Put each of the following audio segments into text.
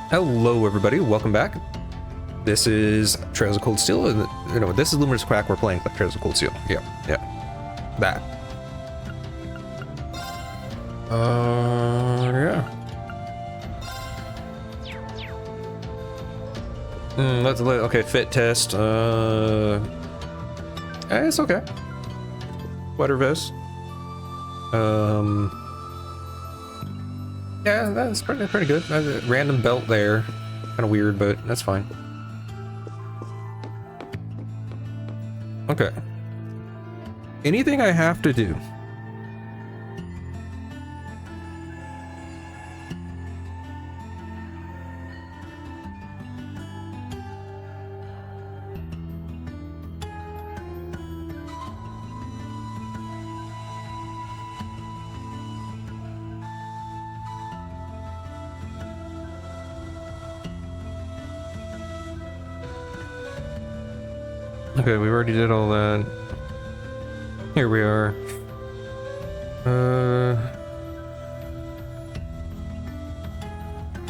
Hello, everybody. Welcome back. This is Trails of Cold Steel. No, this is Luminous Crack. We're playing Trails of Cold Steel. Yeah. That. Yeah. Okay, fit test. It's okay. Sweater vest. Yeah, that's pretty good. Random belt there. Kind of weird, but that's fine. Okay. Anything I have to do? Okay, we already did all that. Here we are.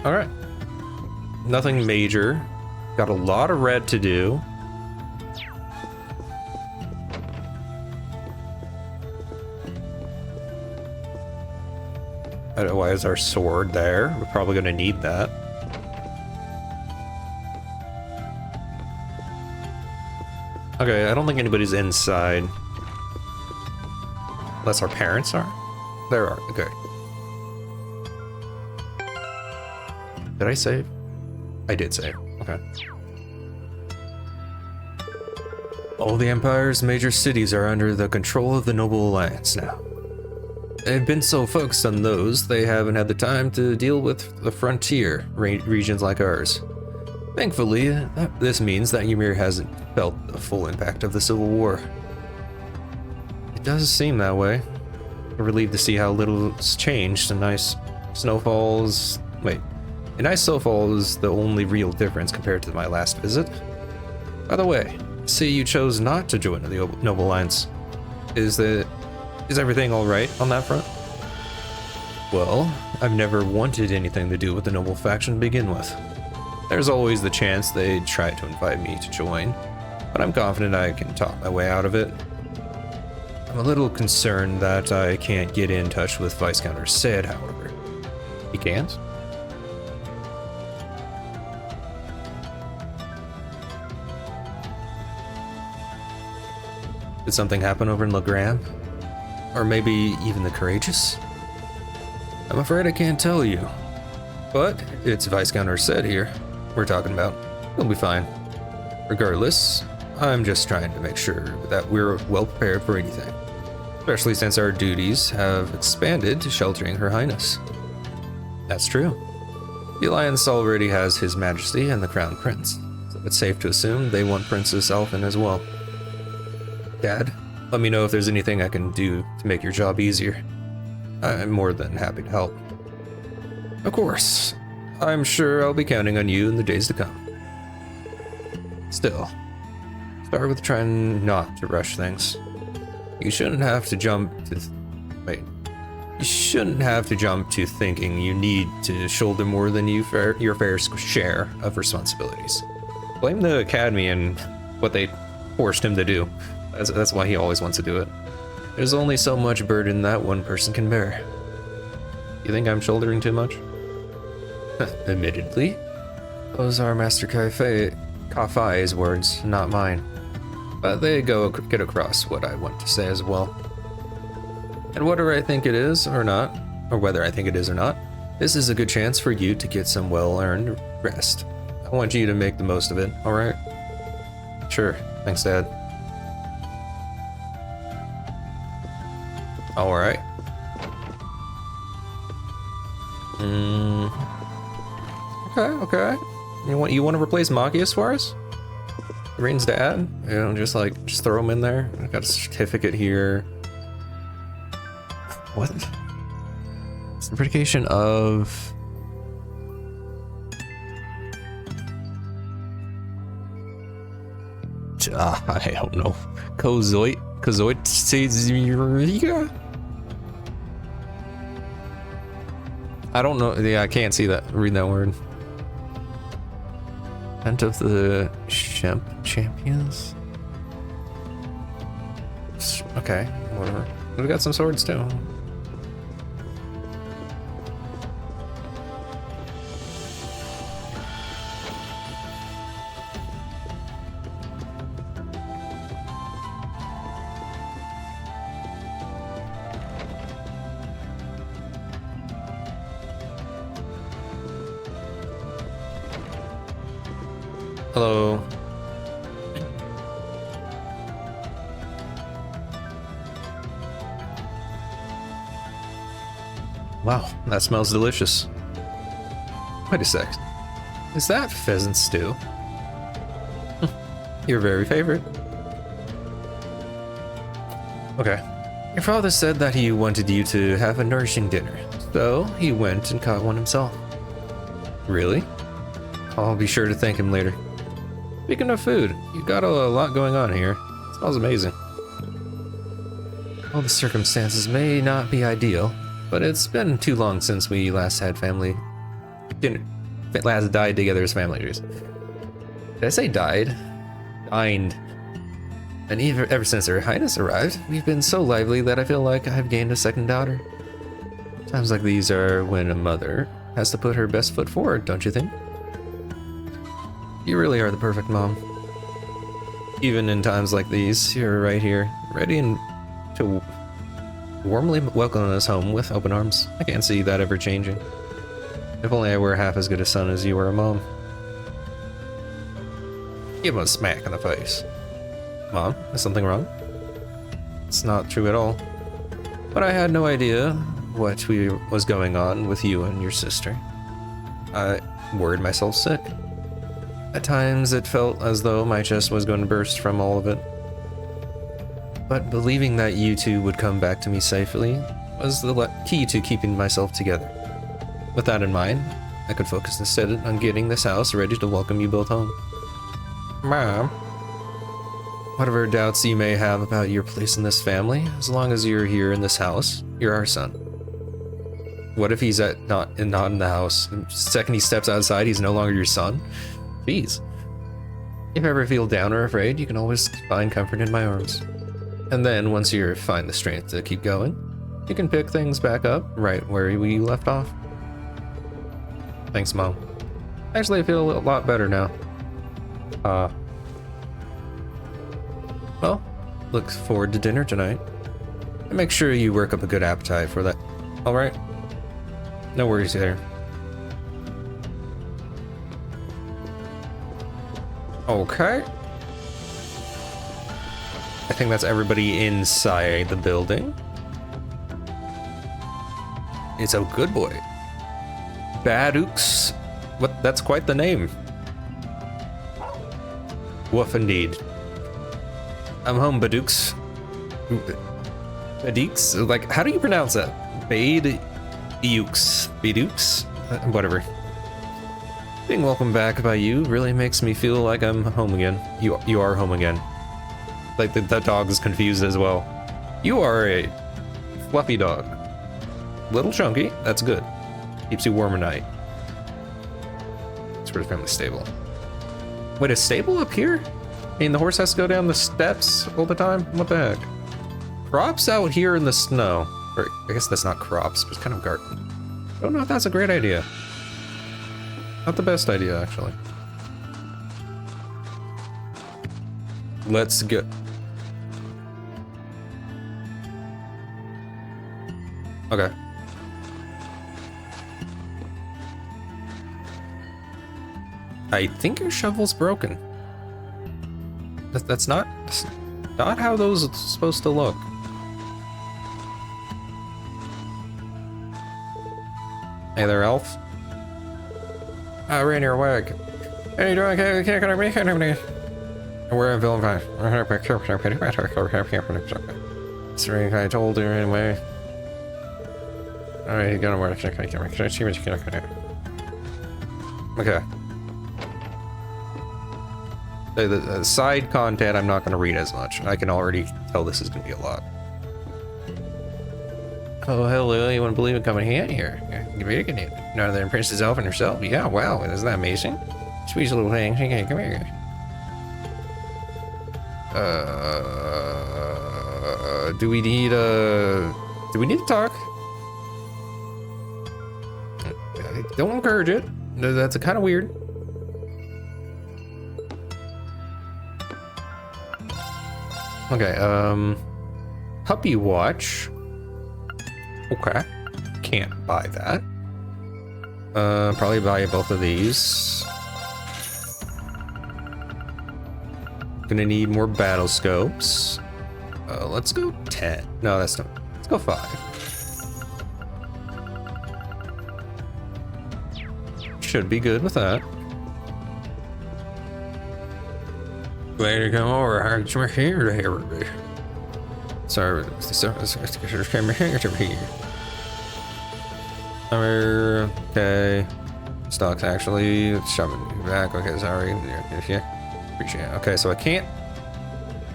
All right. Nothing major. Got a lot of red to do. Why is our sword there? We're probably gonna need that. Okay, I don't think anybody's inside. Unless our parents are. There are, okay. Did I save? I did save, okay. All the Empire's major cities are under the control of the Noble Alliance now. They've been so focused on those, they haven't had the time to deal with the frontier regions like ours. Thankfully, this means that Ymir hasn't felt the full impact of the Civil War. It does seem that way. I'm relieved to see how little's changed. A nice snowfall is the only real difference compared to my last visit. By the way, I see you chose not to join the Noble Alliance. Is everything alright on that front? Well, I've never wanted anything to do with the Noble faction to begin with. There's always the chance they'd try to invite me to join, but I'm confident I can talk my way out of it. I'm a little concerned that I can't get in touch with Viscount Sid, however. He can't? Did something happen over in Legram? Or maybe even the Courageous? I'm afraid I can't tell you. But it's Viscount Sid here we're talking about. He'll be fine. Regardless, I'm just trying to make sure that we're well prepared for anything. Especially since our duties have expanded to sheltering Her Highness. That's true. The Alliance already has His Majesty and the Crown Prince, so it's safe to assume they want Princess Elfin as well. Dad, let me know if there's anything I can do to make your job easier. I'm more than happy to help. Of course. I'm sure I'll be counting on you in the days to come. Still, start with trying not to rush things. You shouldn't have to jump to thinking you need to shoulder more than your fair share of responsibilities. Blame the Academy and what they forced him to do. That's why he always wants to do it. There's only so much burden that one person can bear. You think I'm shouldering too much? Admittedly, those are Master Kafai's words, not mine. But they get across what I want to say as well. And whether I think it is or not, this is a good chance for you to get some well-earned rest. I want you to make the most of it, alright? Sure, thanks, Dad. Alright. Okay. You want to replace Machias for us? Rean's dad? You know, just throw him in there. I got a certificate here. What? Certification of... I don't know. Kozoit? I don't know. Yeah, I can't see that. Read that word. Tent of the Champions? Okay, whatever. We've got some swords too. Hello. Wow, that smells delicious. Wait a sec. Is that pheasant stew? Your very favorite. Okay. Your father said that he wanted you to have a nourishing dinner, so he went and caught one himself. Really? I'll be sure to thank him later. Speaking of food, you've got a lot going on here. It smells amazing. All the circumstances may not be ideal, but it's been too long since we last had family dinner. Last died together as family. Did I say died? Dined. And ever since Her Highness arrived, we've been so lively that I feel like I've gained a second daughter. Times like these are when a mother has to put her best foot forward, don't you think? You really are the perfect mom. Even in times like these, you're right here, ready and to warmly welcome us home with open arms. I can't see that ever changing. If only I were half as good a son as you were a mom. Give him a smack in the face. Mom, is something wrong? It's not true at all. But I had no idea what was going on with you and your sister. I worried myself sick. At times, it felt as though my chest was going to burst from all of it. But believing that you two would come back to me safely was the key to keeping myself together. With that in mind, I could focus instead on getting this house ready to welcome you both home. Mom, whatever doubts you may have about your place in this family, as long as you're here in this house, you're our son. What if he's not in the house? The second he steps outside, he's no longer your son? Jeez. If you ever feel down or afraid, you can always find comfort in my arms. And then, once you find the strength to keep going, you can pick things back up right where we left off. Thanks, Mom. Actually, I feel a lot better now. Well, look forward to dinner tonight. And make sure you work up a good appetite for that. Alright? No worries there. Okay. I think that's everybody inside the building. It's a good boy. Badooks. What? That's quite the name. Woof indeed. I'm home, Badooks. Badooks? Like, how do you pronounce that? Badooks. Badooks? Whatever. Being welcomed back by you really makes me feel like I'm home again. You are home again. Like the dog is confused as well. You are a fluffy dog. Little chunky, that's good. Keeps you warm at night. It's for the family stable. Wait, a stable up here? I mean, the horse has to go down the steps all the time? What the heck? Crops out here in the snow. Or, I guess that's not crops, but it's kind of garden. Don't know if that's a great idea. Not the best idea, actually. Let's go. Okay. I think your shovel's broken. That's not how those are supposed to look. Hey there, elf. Rean, you're awake. Hey, you doing okay? Can't gonna make it. We're in villain fine. Sorry, I told you anyway. Alright, you gotta work. Okay. The side content I'm not going to read as much. I can already tell this is going to be a lot. Oh, hello, you wouldn't believe it coming in here. None other than Princess Elf and herself. Yeah, wow, isn't that amazing? Sweet little thing. Okay, come here. Do we need to talk? Don't encourage it. That's kind of weird. Okay, puppy watch. Okay, can't buy that. Probably buy both of these. Gonna need more battle scopes. Let's go 10. No, that's not. Let's go 5. Should be good with that. Glad to come over. I just went here to everybody. Sorry, came here to here. Okay. Stocks actually. Shoving you back. Okay, sorry. Yeah. Appreciate it. Okay, so I can't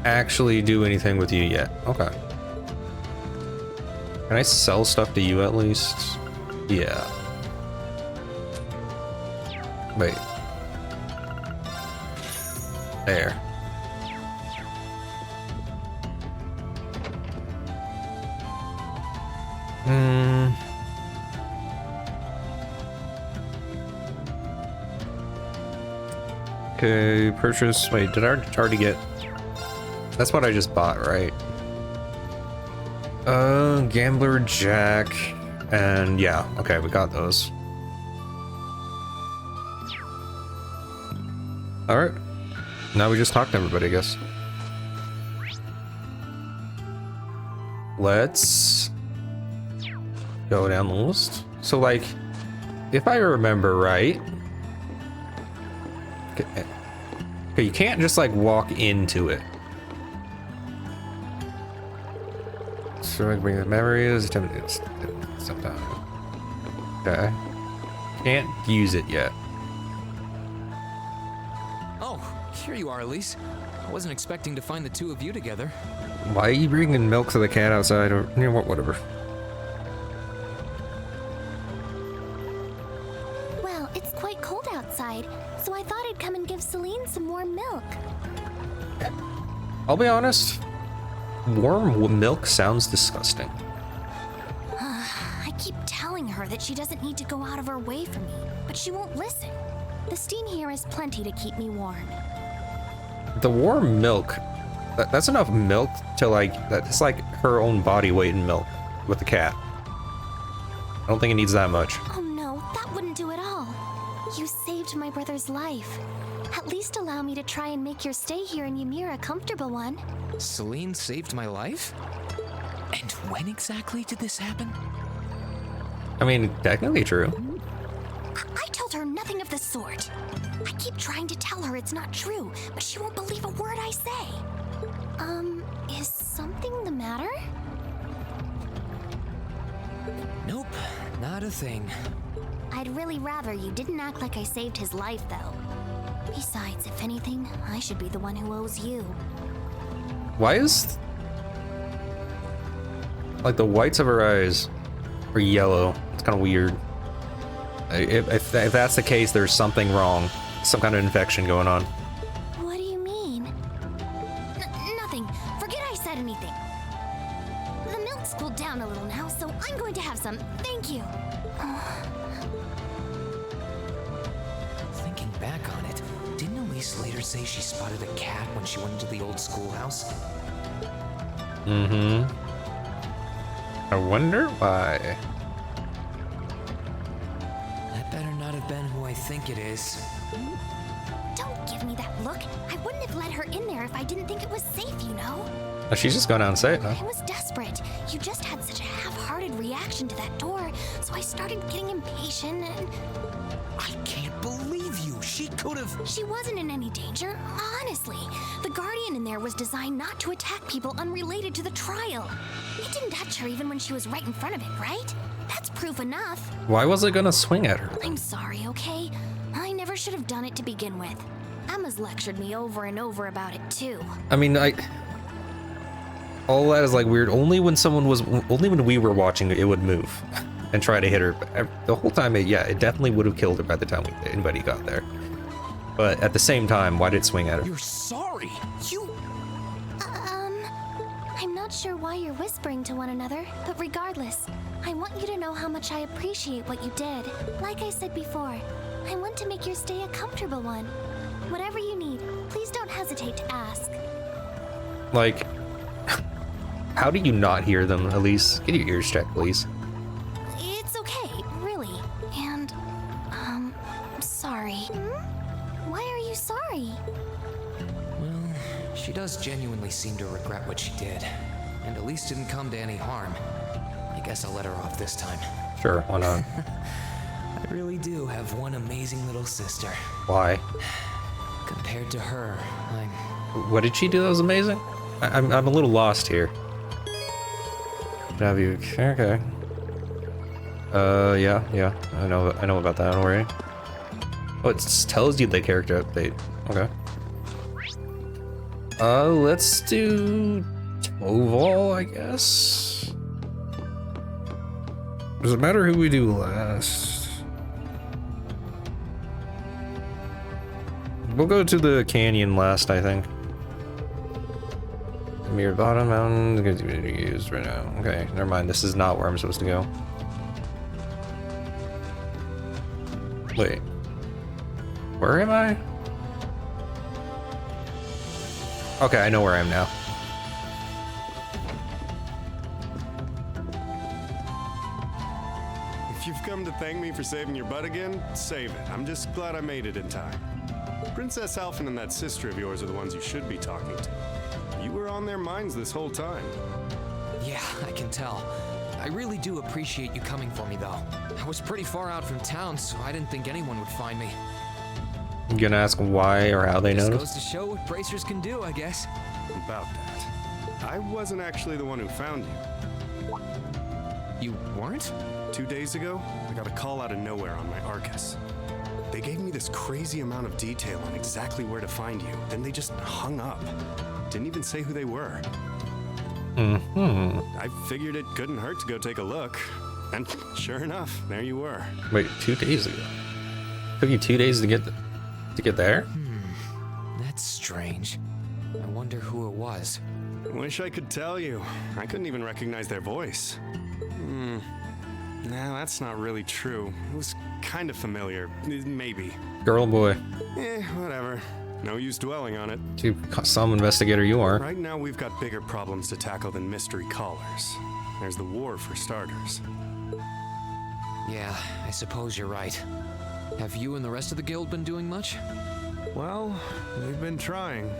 actually do anything with you yet. Okay. Can I sell stuff to you at least? Yeah. Wait. There. Okay, purchase. Wait, did I already get? That's what I just bought, right? Gambler Jack, and yeah, okay, we got those. All right, now we just talk to everybody, I guess. Let's go down the list. So, like, if I remember right, okay, you can't just like walk into it. So I bring the memories. Sometime. Okay. Can't use it yet. Oh, here you are, Elise. I wasn't expecting to find the two of you together. Why are you bringing milk to the cat outside? Or you know what? Whatever. Well, it's quite cold outside, so I thought I'd come and give Celine some warm milk. I'll be honest. Warm milk sounds disgusting. I keep telling her that she doesn't need to go out of her way for me, but she won't listen. The steam here is plenty to keep me warm. The warm milk, that's enough milk to like, that's like her own body weight in milk with the cat. I don't think it needs that much. Oh no, that wouldn't do at all. You saved my brother's life. At least allow me to try and make your stay here in Ymir a comfortable one. Celine saved my life? And when exactly did this happen? I mean, technically true. I told her nothing of the sort. I keep trying to tell her it's not true, but she won't believe a word I say. Is something the matter? Nope, not a thing. I'd really rather you didn't act like I saved his life, though. Besides, if anything, I should be the one who owes you. Why is like the whites of her eyes are yellow? It's kind of weird. If that's the case, there's something wrong. Some kind of infection going on. What do you mean? Nothing. Forget I said anything. The milk's cooled down a little now, so I'm going to have some. Thank you. Thinking back on it, didn't Elise later say she spotted a cat when she went into the old schoolhouse? Mm-hmm. I wonder why. That better not have been who I think it is. Don't give me that look. I wouldn't have let her in there if I didn't think it was safe, you know? Oh, she's just going out and say it, huh? I was desperate. You just had such a half-hearted reaction to that door, so I started getting impatient and... I can't believe you! She could have... She wasn't in any danger, honestly. The Guardian in there was designed not to attack people unrelated to the trial. It didn't touch her even when she was right in front of it, right? That's proof enough. Why was it gonna swing at her? I'm sorry, okay? I never should have done it to begin with. Emma's lectured me over and over about it, too. I mean, all that is like weird. Only when we were watching it would move and try to hit her. But the whole time, it definitely would have killed her by the time anybody got there. But at the same time, why did it swing at her? You're sorry. You... I'm not sure why you're whispering to one another, but regardless, I want you to know how much I appreciate what you did. Like I said before, I want to make your stay a comfortable one. Whatever you need, please don't hesitate to ask. Like, how do you not hear them, Elise? Get your ears checked, please. It's okay, really. And, sorry. Why are you sorry? Well, she does genuinely seem to regret what she did. And Elise didn't come to any harm. I guess I'll let her off this time. Sure, why not? I really do have one amazing little sister. Why? Compared to her, What did she do that was amazing? I'm a little lost here. Have you? Okay. Yeah. I know about that already. Oh, it tells you the character update. Okay. Let's do Toval, I guess. Does it matter who we do last? We'll go to the canyon last, I think. Ymir bottom mountain is going to be used right now. Okay, never mind. This is not where I'm supposed to go. Wait. Where am I? Okay, I know where I am now. If you've come to thank me for saving your butt again, save it. I'm just glad I made it in time. Princess Alphen and that sister of yours are the ones you should be talking to. You were on their minds this whole time. yeah, I can tell. I really do appreciate you coming for me, though. I was pretty far out from town, so I didn't think anyone would find me. You gonna ask why or how they Just noticed? goes to show what bracers can do, I guess. About that. I wasn't actually the one who found you. You weren't? 2 days ago, I got a call out of nowhere on my Arcus. They gave me this crazy amount of detail on exactly where to find you, then they just hung up. Didn't even say who they were. I figured it couldn't hurt to go take a look. And sure enough, there you were. Wait, 2 days ago? Took you 2 days to get there? That's strange. I wonder who it was. Wish I could tell you. I couldn't even recognize their voice. Nah, that's not really true. It was kind of familiar. Maybe. Girl, boy. Whatever. No use dwelling on it. Some investigator you are. Right now, we've got bigger problems to tackle than mystery callers. There's the war, for starters. Yeah, I suppose you're right. Have you and the rest of the guild been doing much? Well, we've been trying.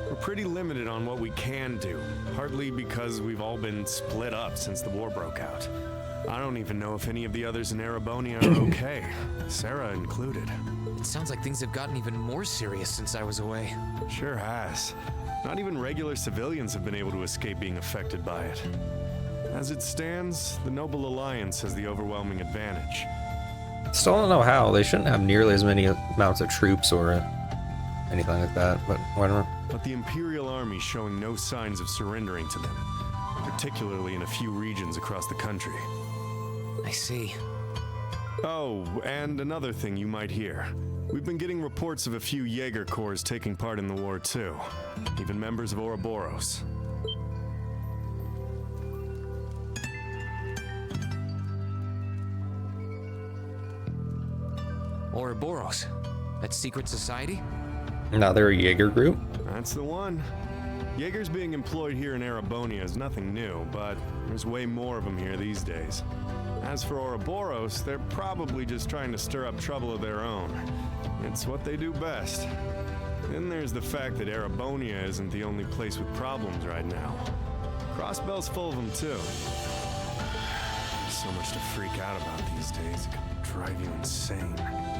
We're pretty limited on what we can do, partly because we've all been split up since the war broke out. I don't even know if any of the others in Erebonia are okay, Sarah included. It sounds like things have gotten even more serious since I was away. Sure has. Not even regular civilians have been able to escape being affected by it. As it stands, the Noble Alliance has the overwhelming advantage. Still don't know how. They shouldn't have nearly as many amounts of troops or anything like that, but whatever. But the Imperial Army's showing no signs of surrendering to them, particularly in a few regions across the country. I see. Oh, and another thing you might hear. We've been getting reports of a few Jaeger corps taking part in the war too. Even members of Ouroboros. Ouroboros. That secret society? Now they're a Jaeger group? That's the one. Jaegers being employed here in Erebonia is nothing new, but there's way more of them here these days. As for Ouroboros, they're probably just trying to stir up trouble of their own. It's what they do best. Then there's the fact that Erebonia isn't the only place with problems right now. Crossbell's full of them too. So much to freak out about these days, it can drive you insane.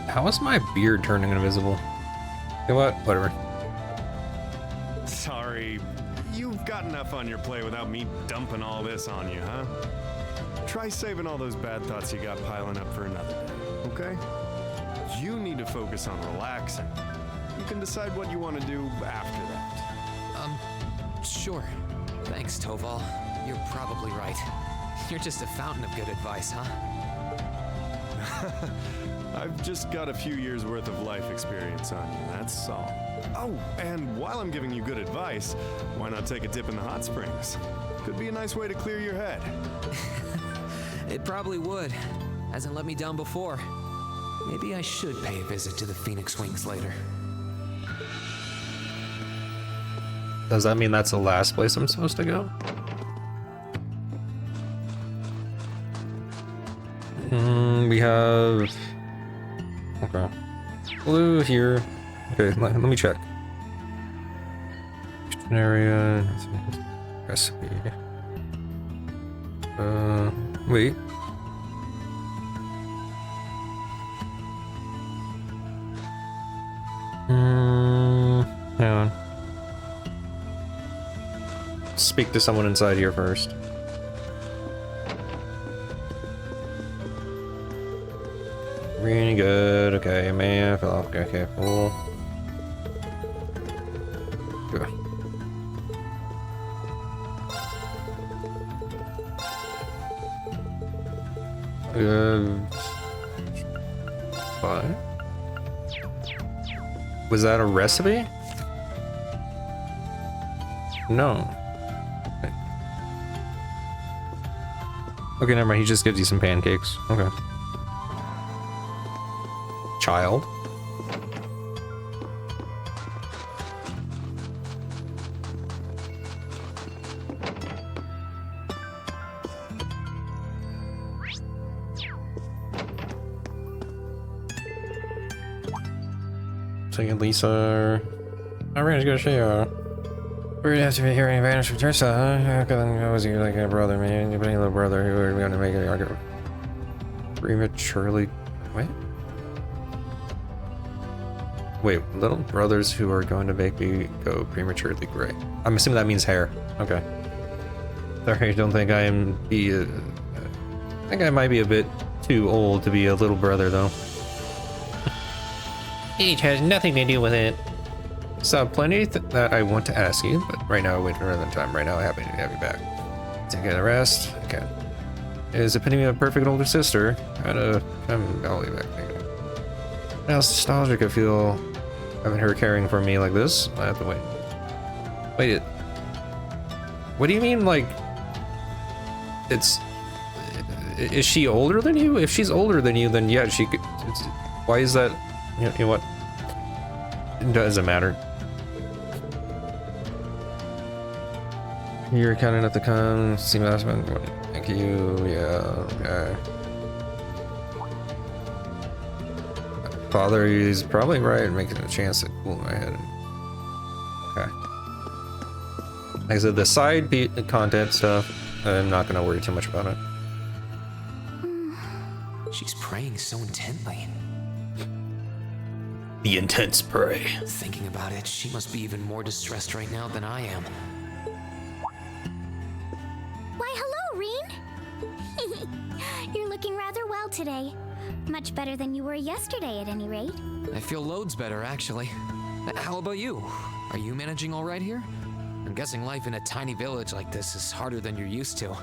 How is my beard turning invisible? You know what? Whatever. Sorry, you've got enough on your plate without me dumping all this on you, huh? Try saving all those bad thoughts you got piling up for another day, okay? You need to focus on relaxing. You can decide what you want to do after that. Sure. Thanks, Toval. You're probably right. You're just a fountain of good advice, huh? I've just got a few years worth of life experience on you, that's all. Oh, and while I'm giving you good advice, why not take a dip in the hot springs? Could be a nice way to clear your head. It probably would. Hasn't let me down before. Maybe I should pay a visit to the Phoenix Wings later. Does that mean that's the last place I'm supposed to go? We have... Okay. Blue here. Okay, let me check. Area... Recipe. Wait. Hang on. Speak to someone inside here first. Really good. Okay, man. Okay, cool. Good. Fine. Was that a recipe? No. Okay, never mind. He just gives you some pancakes. Okay. Child. Second Lisa. I'm ready to go show you. We're gonna have to be hearing advantage from Trista, huh? How come I was you like a brother, man? You little brother who are gonna make it argument prematurely. Wait, little brothers who are going to make me go prematurely gray. I'm assuming that means hair. Okay. Sorry, I don't think I am I think I might be a bit too old to be a little brother, though. Age has nothing to do with it. So plenty that I want to ask you, but right now I wait for another time. Right now, I'm happy to have you back. Take a rest. Okay. It is epitome of a perfect older sister. I'll be back. How nostalgic I feel having her caring for me like this. I have to wait. Wait, what do you mean, like, is she older than you? If she's older than you, then yeah, she could, why is that, you know what? It doesn't matter. You're kind enough to come see my husband. Thank you. Yeah. Okay. Father is probably right, making a chance to cool my head. Okay. Like I said, the side content stuff, I'm not gonna worry too much about it. She's praying so intently. The intense pray. Thinking about it, she must be even more distressed right now than I am. Why, hello, Rean! You're looking rather well today. Much better than you were yesterday, at any rate. I feel loads better, actually. How about you? Are you managing all right here? I'm guessing life in a tiny village like this is harder than you're used to.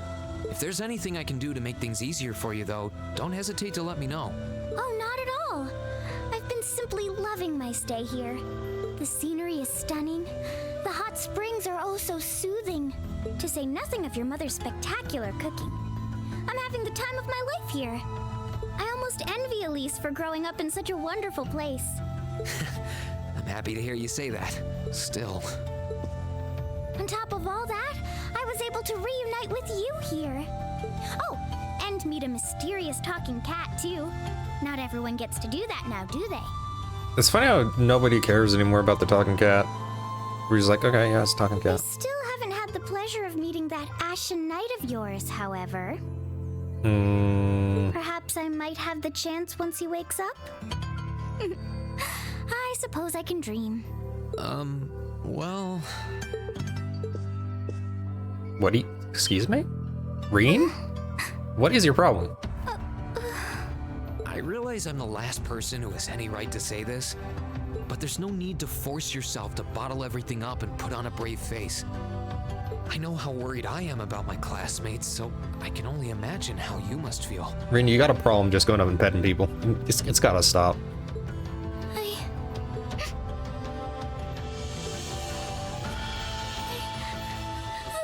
If there's anything I can do to make things easier for you, though, don't hesitate to let me know. Oh, not at all. I've been simply loving my stay here. The scenery is stunning. The hot springs are oh so soothing. To say nothing of your mother's spectacular cooking. I'm having the time of my life here. I almost envy Elise for growing up in such a wonderful place. I'm happy to hear you say that. Still. On top of all that, I was able to reunite with you here. Oh, and meet a mysterious talking cat, too. Not everyone gets to do that now, do they? It's funny how nobody cares anymore about the talking cat. We're just like, okay, yeah, it's a talking I cat. still haven't had the pleasure of meeting that Ashen Knight of yours, however. Perhaps I might have the chance once he wakes up? I suppose I can dream. Well... What excuse me? Rean? What is your problem? I realize I'm the last person who has any right to say this, but there's no need to force yourself to bottle everything up and put on a brave face. I know how worried I am about my classmates, so I can only imagine how you must feel. Rean, you got a problem just going up and petting people. It's gotta stop.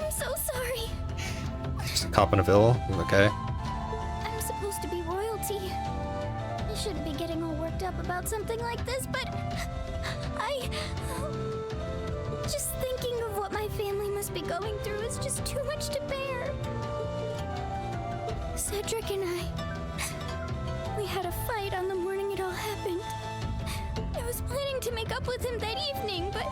I'm so sorry. Just a cop in a pillow? Okay. I'm supposed to be royalty. I shouldn't be getting all worked up about something like this, but just thinking of what my family must be going through is just too much to bear. Cedric and we had a fight on the morning it all happened. I was planning to make up with him that evening, but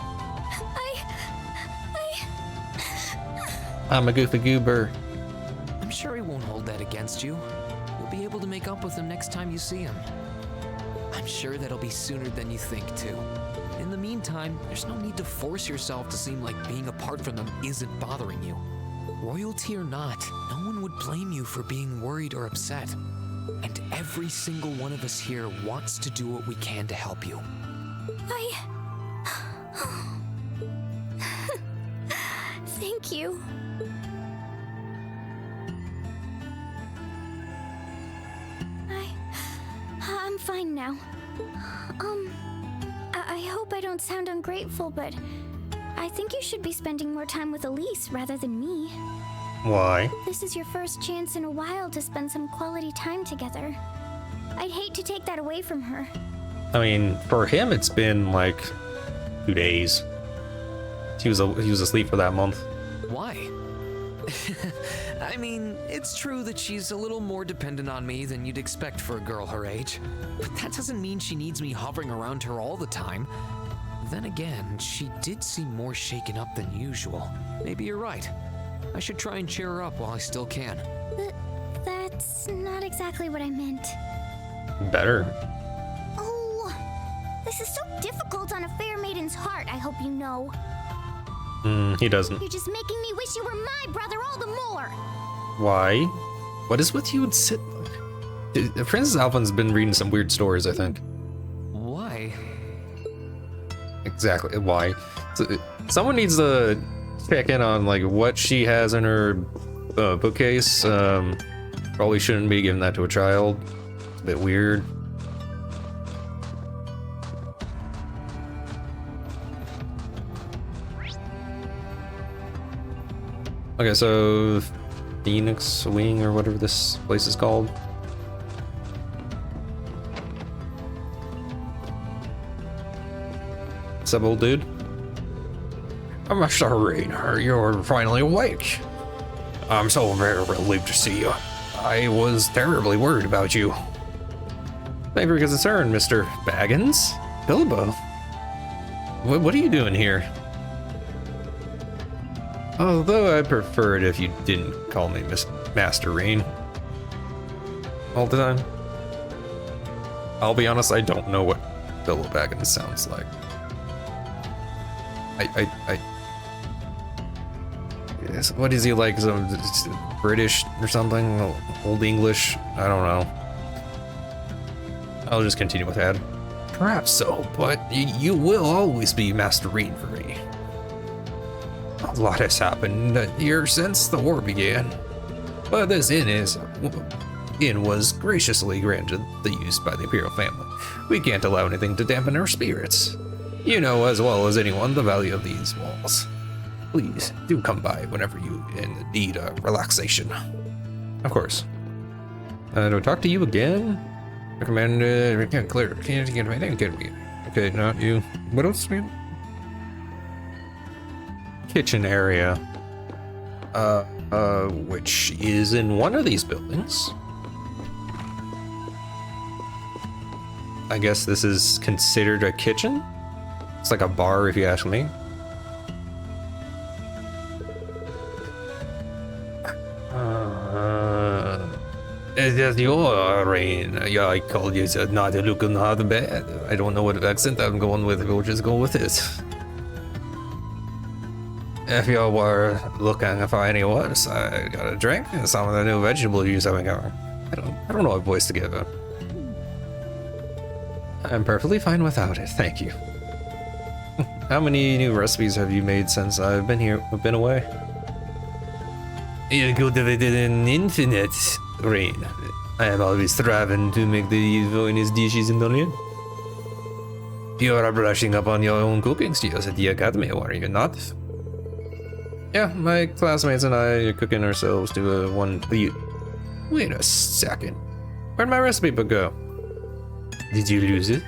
I'm a goofy goober. I'm sure he won't hold that against you. You'll be able to make up with him next time you see him. I'm sure that'll be sooner than you think, too. In the meantime, there's no need to force yourself to seem like being apart from them isn't bothering you. Royalty or not, no one would blame you for being worried or upset. And every single one of us here wants to do what we can to help you. Thank you. I'm fine now. I hope I don't sound ungrateful, but I think you should be spending more time with Elise rather than me. Why? This is your first chance in a while to spend some quality time together. I'd hate to take that away from her. I mean, for him, it's been like 2 days. He was asleep for that month. Why? I mean, it's true that she's a little more dependent on me than you'd expect for a girl her age. But that doesn't mean she needs me hovering around her all the time. Then again, she did seem more shaken up than usual. Maybe you're right. I should try and cheer her up while I still can. That's not exactly what I meant. Better. Oh, this is so difficult on a fair maiden's heart, I hope you know. He doesn't. You're just making me wish you were my brother all the more. Why? What is with you and Sid? Princess Alpha's been reading some weird stories, I think. Why? Exactly. Why? So, someone needs to check in on like what she has in her bookcase. Probably shouldn't be giving that to a child. It's a bit weird. Okay, so Phoenix Wing or whatever this place is called. What's up, old dude? Mr. Rean, you're finally awake. I'm so very relieved to see you. I was terribly worried about you. Thank you for your concern, Mr. Baggins. Bilbo. What are you doing here? Although I prefer it if you didn't call me Master Rean. All the time. I'll be honest, I don't know what Bilbo Baggins sounds like. Yes, what is he like? Some British or something? Old English? I don't know. I'll just continue with that. Perhaps so, but you will always be Master Rean for me. A lot has happened here since the war began, but this inn was graciously granted the use by the Imperial family. We can't allow anything to dampen our spirits. You know as well as anyone the value of these walls. Please do come by whenever you need a relaxation. Of course. Do I talk to you again? Recommend clear. Okay, not you. What else, man? Kitchen area, which is in one of these buildings. I guess this is considered a kitchen. It's like a bar, if you ask me. Yes, you are, Rean. Yeah, I called you not looking not bad. I don't know what accent I'm going with. We'll just go with it. If you were looking for any words, I got a drink and some of the new vegetable juice I've been going. I don't know what voice to give it. I'm perfectly fine without it, thank you. How many new recipes have you made since I've been away? You cultivated an infinite rain. I am always striving to make the finest dishes in the land. You are brushing up on your own cooking skills at the academy, are you not? Yeah, my classmates and I are cooking ourselves to a one. Wait a second. Where'd my recipe book go? Did you lose it?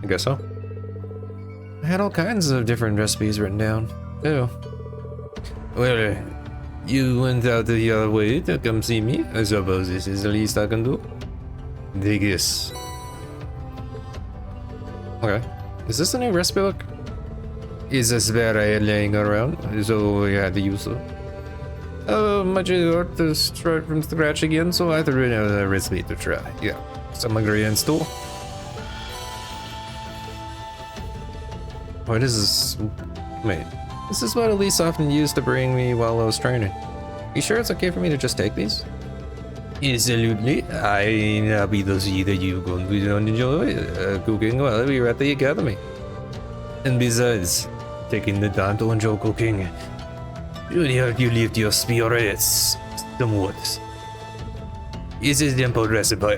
I guess so. I had all kinds of different recipes written down, too. Well, you went out of your way to come see me. I suppose this is the least I can do. Dig this. Okay. Is this the new recipe book? Is a spare I had laying around, so we had to use it. Much hard to start from scratch again, so I threw in a recipe to try. Yeah, some ingredients too. What is this? Wait, this is what Elise often used to bring me while I was training. You sure it's okay for me to just take these? Absolutely. I'll be the see that you're going to enjoy cooking while we're at the academy. And besides, taking the time to enjoy cooking should help you lift your spirits somewhat. It's a simple recipe,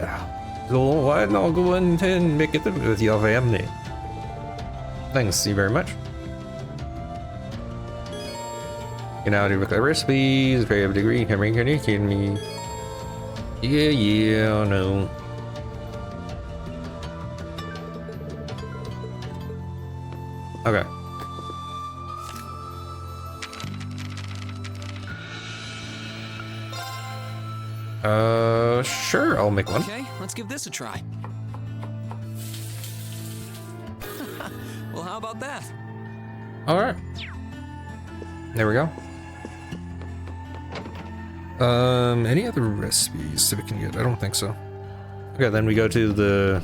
so why not go and make it with your family? Thanks you very much. You know, look at recipes, variable degree, can you kidding me? Yeah, no. Okay. Sure, I'll make one. Okay, let's give this a try. Well, how about that? Alright. There we go. Any other recipes that we can get? I don't think so. Okay, then we go to the...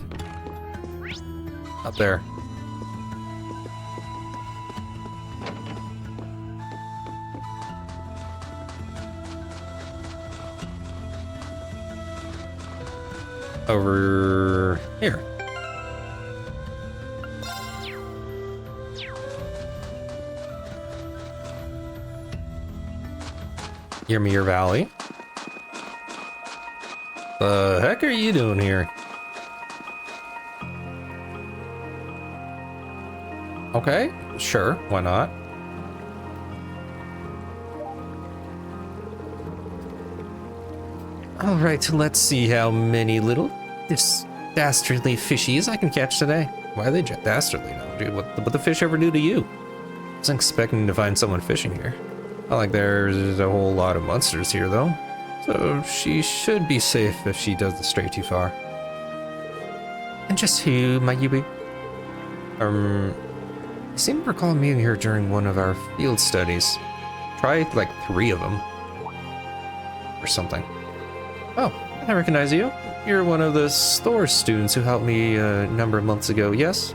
up there. Over here. Ymir Valley. The heck are you doing here? Okay, sure, why not? Alright, let's see how many little dastardly fishies I can catch today. Why are they dastardly now, dude? What the fish ever do to you? I was expecting to find someone fishing here. Not like there's a whole lot of monsters here, though. So she should be safe if she doesn't stray too far. And just who might you be? You seem to recall meeting her during one of our field studies. Tried like 3 of them. Or something. Oh, I recognize you. You're one of the store students who helped me a number of months ago, yes?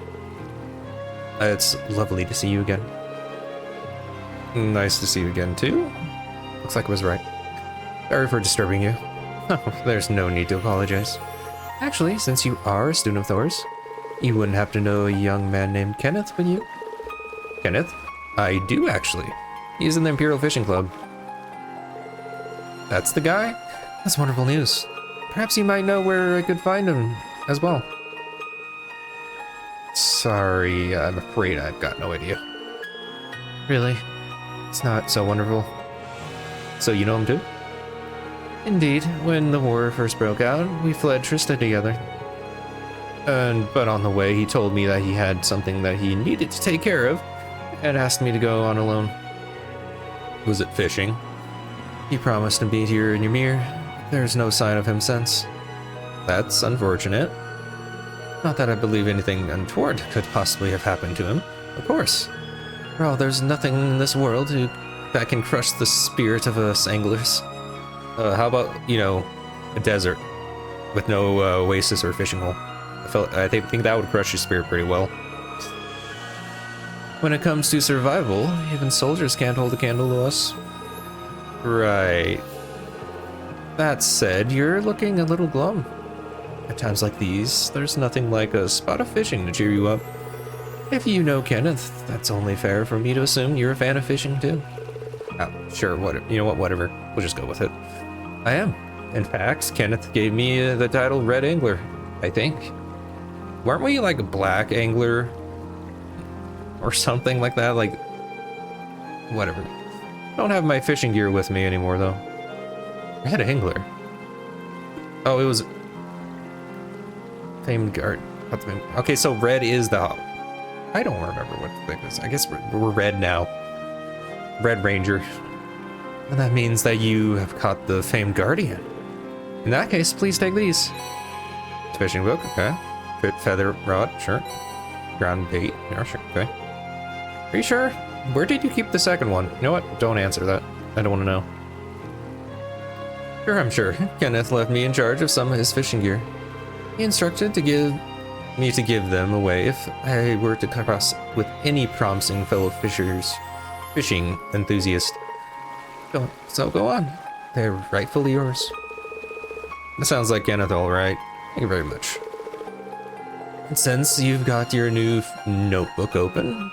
It's lovely to see you again. Nice to see you again, too. Looks like I was right. Sorry for disturbing you. Oh, there's no need to apologize. Actually, since you are a student of Thor's, you wouldn't have to know a young man named Kenneth, would you? Kenneth? I do, actually. He's in the Imperial Fishing Club. That's the guy? That's wonderful news. Perhaps you might know where I could find him as well. Sorry, I'm afraid I've got no idea. Really? It's not so wonderful. So you know him too? Indeed, when the war first broke out, we fled Trista together. But on the way, he told me that he had something that he needed to take care of, and asked me to go on alone. Was it fishing? He promised to meet here in Ymir. There's no sign of him since. That's unfortunate. Not that I believe anything untoward could possibly have happened to him, of course. Well, there's nothing in this world that can crush the spirit of us anglers. How about, you know, a desert with no oasis or fishing hole? I think that would crush your spirit pretty well. When it comes to survival, even soldiers can't hold a candle to us. Right. That said, you're looking a little glum. At times like these, there's nothing like a spot of fishing to cheer you up. If you know Kenneth, that's only fair for me to assume you're a fan of fishing too. Sure, what, you know what, whatever. We'll just go with it. I am. In fact, Kenneth gave me the title Red Angler, I think. Weren't we like a Black Angler? Or something like that? Like, whatever. I don't have my fishing gear with me anymore, though. Red Angler. Oh, it was... Famed guard. Okay, so red is the... I don't remember what the thing is. I guess we're red now. Red Ranger. And that means that you have caught the famed guardian. In that case, please take these. Fishing book, okay. Feather rod, sure. Ground bait, yeah, sure, okay. Are you sure? Where did you keep the second one? You know what? Don't answer that. I don't want to know. Sure, I'm sure. Kenneth left me in charge of some of his fishing gear. He instructed to give them away if I were to come across with any promising fellow fishing enthusiast. So go on. They're rightfully yours. That sounds like Kenneth, all right. Thank you very much. And since you've got your new notebook open,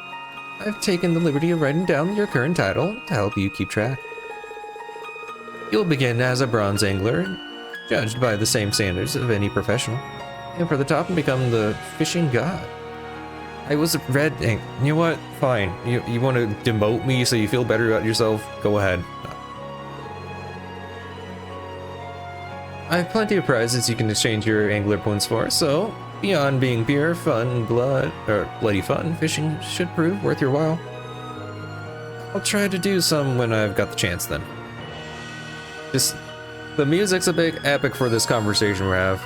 I've taken the liberty of writing down your current title to help you keep track. You'll begin as a bronze angler, judged by the same standards of any professional, and for the top and become the fishing god. I was a red angler. You know what? Fine. You want to demote me so you feel better about yourself? Go ahead. I have plenty of prizes you can exchange your angler points for, so beyond being pure fun, bloody fun, fishing should prove worth your while. I'll try to do some when I've got the chance then. Just, the music's a big epic for this conversation we have.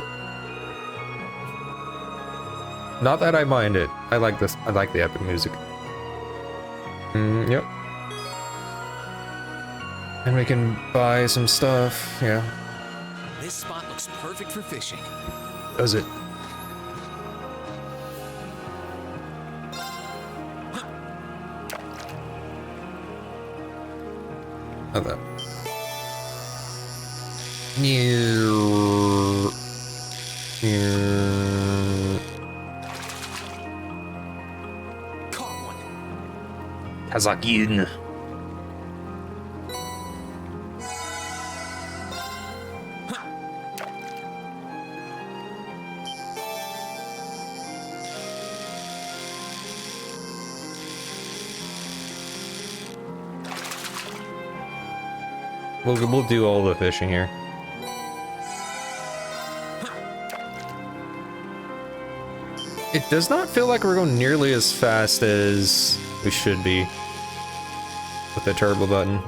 Not that I mind it. I like this. I like the epic music. Yep. And we can buy some stuff, yeah. This spot looks perfect for fishing. Does it? Oh, that. Caught one. Kazakin. We'll do all the fishing here. It does not feel like we're going nearly as fast as we should be with the turbo button.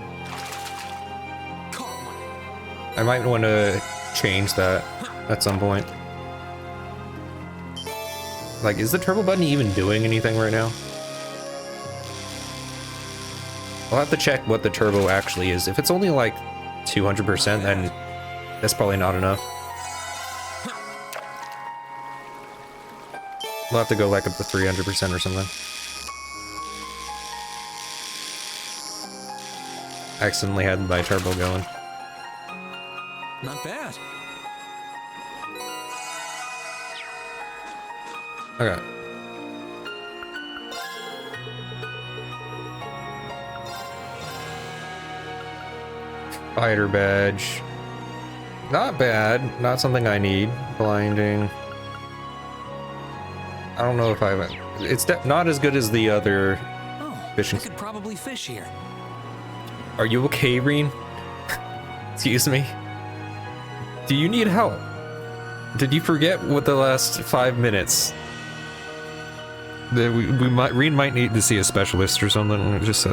I might want to change that at some point. Like, is the turbo button even doing anything right now? I'll have to check what the turbo actually is. If it's only like 200%, then that's probably not enough. We'll have to go like up to 300% or something. I accidentally had my turbo going. Not bad. Okay. Fighter badge. Not bad. Not something I need. Blinding. I don't know if I have it. It's not as good as the other fishing. I could probably fish here. Are you okay, Rean? Excuse me? Do you need help? Did you forget what the last 5 minutes? Rean might need to see a specialist or something. Just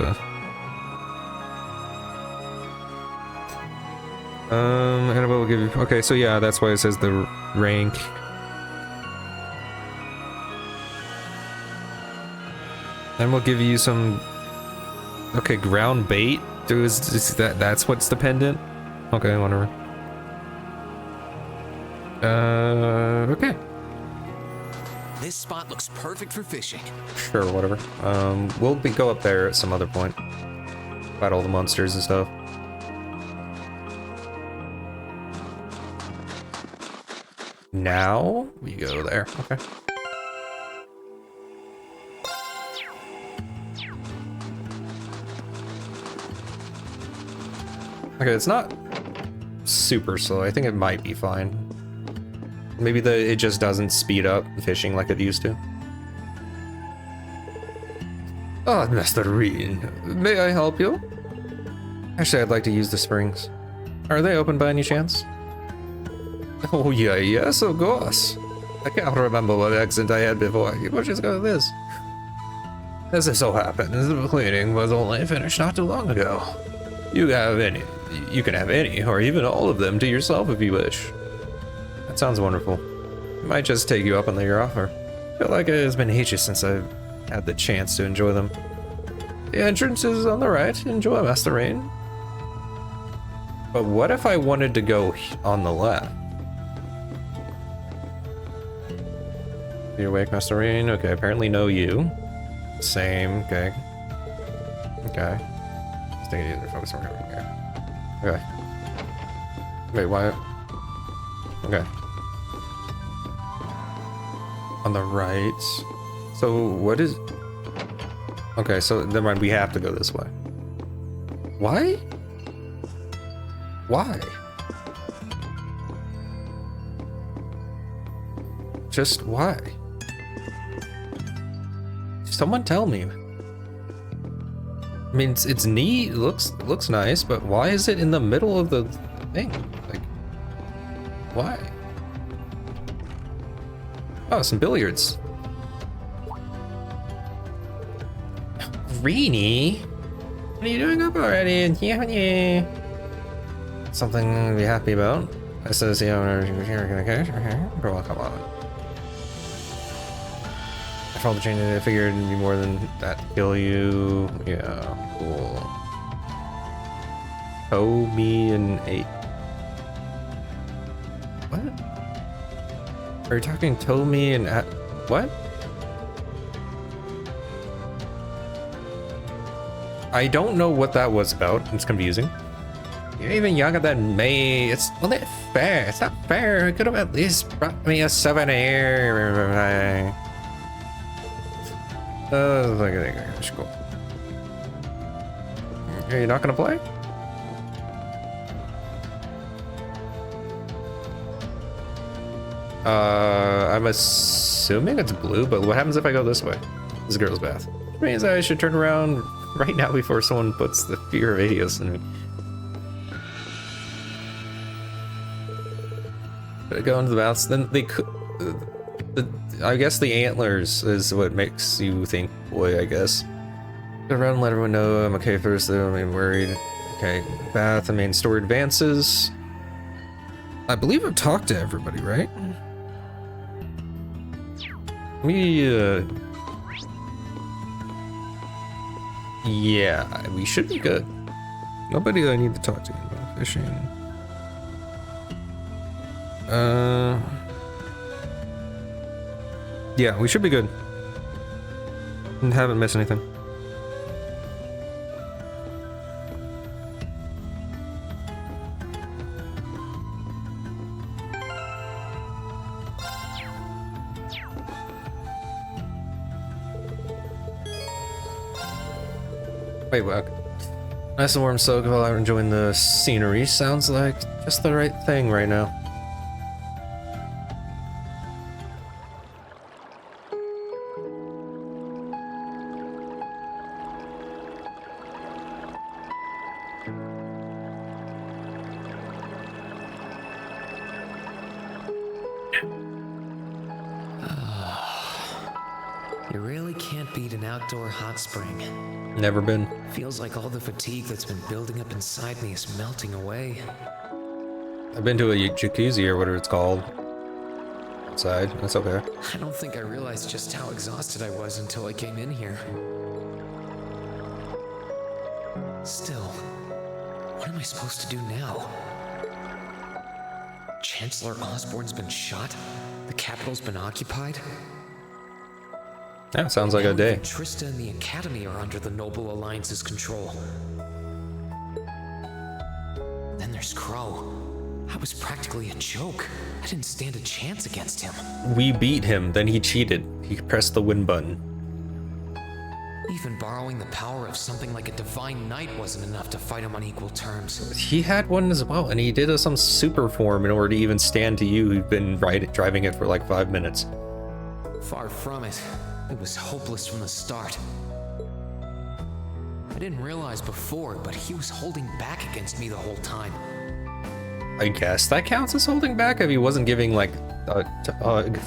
Annabelle will give you. Okay, so yeah, that's why it says the rank. And we'll give you some. Okay, ground bait. That's what's dependent. Okay, whatever. Okay. This spot looks perfect for fishing. Sure, whatever. We'll go up there at some other point. Fight all the monsters and stuff. Now we go there. Okay. Okay, it's not super slow. I think it might be fine. Maybe it just doesn't speed up fishing like it used to. Oh, Master Rean, may I help you? Actually, I'd like to use the springs. Are they open by any chance? Oh yeah, yes, of course. I can't remember what accent I had before. We'll just go with this. As it so happens, the cleaning was only finished not too long ago. You can have any, or even all of them to yourself if you wish. That sounds wonderful. Might just take you up on your offer. Feel like it has been ages since I've had the chance to enjoy them. The entrance is on the right. Enjoy, Master Rean. But what if I wanted to go on the left? You awake, Master Rean? Okay, apparently no you. Same, okay. Okay. Stay either focus on here. Okay. Wait, why? Okay. On the right. So what is? Okay, so never mind. We have to go this way. Why? Why? Just why? Someone tell me. I mean, it's neat. It looks nice, but why is it in the middle of the thing? Like, why? Oh, some billiards. Reanie, what are you doing up already? Yeah. Something to be happy about. I says the owner here. Bro, come on. I followed the chain and I figured it'd be more than that to kill you. Yeah, cool. Tow me and 8. What? Are you talking tow me and what? I don't know what that was about. It's confusing. You're even younger than me. It's not fair. It's not fair. You could have at least brought me a souvenir. Cool. Are you not gonna play? I'm assuming it's blue, but what happens if I go this way? This is a girl's bath. Which means I should turn around right now before someone puts the fear of Adios in me. Should I go into the baths? Then they could. I guess the antlers is what makes you think boy, I guess. Go around and let everyone know I'm okay first, though I'm worried. Okay, bath, the main story advances. I believe I've talked to everybody, right? Yeah, we should be good. Nobody I need to talk to about fishing. Yeah, we should be good. Haven't missed anything. Wait, what? Nice and warm soak while I'm enjoying the scenery. Sounds like just the right thing right now. You really can't beat an outdoor hot spring. Never been. Feels like all the fatigue that's been building up inside me is melting away. I've been to a jacuzzi or whatever it's called. Outside. That's okay. I don't think I realized just how exhausted I was until I came in here. Still, what am I supposed to do now? Chancellor Osborne's been shot? The capital's been occupied? That sounds like a day. Trista and the Academy are under the Noble Alliance's control. Then there's Crow. I was practically a joke. I didn't stand a chance against him. We beat him, then he cheated. He pressed the win button. Even borrowing the power of something like a divine knight wasn't enough to fight him on equal terms. He had one as well, and he did some super form in order to even stand to you who've been driving it for like 5 minutes. Far from it. It was hopeless from the start. I didn't realize before, but he was holding back against me the whole time. I guess that counts as holding back if he wasn't giving like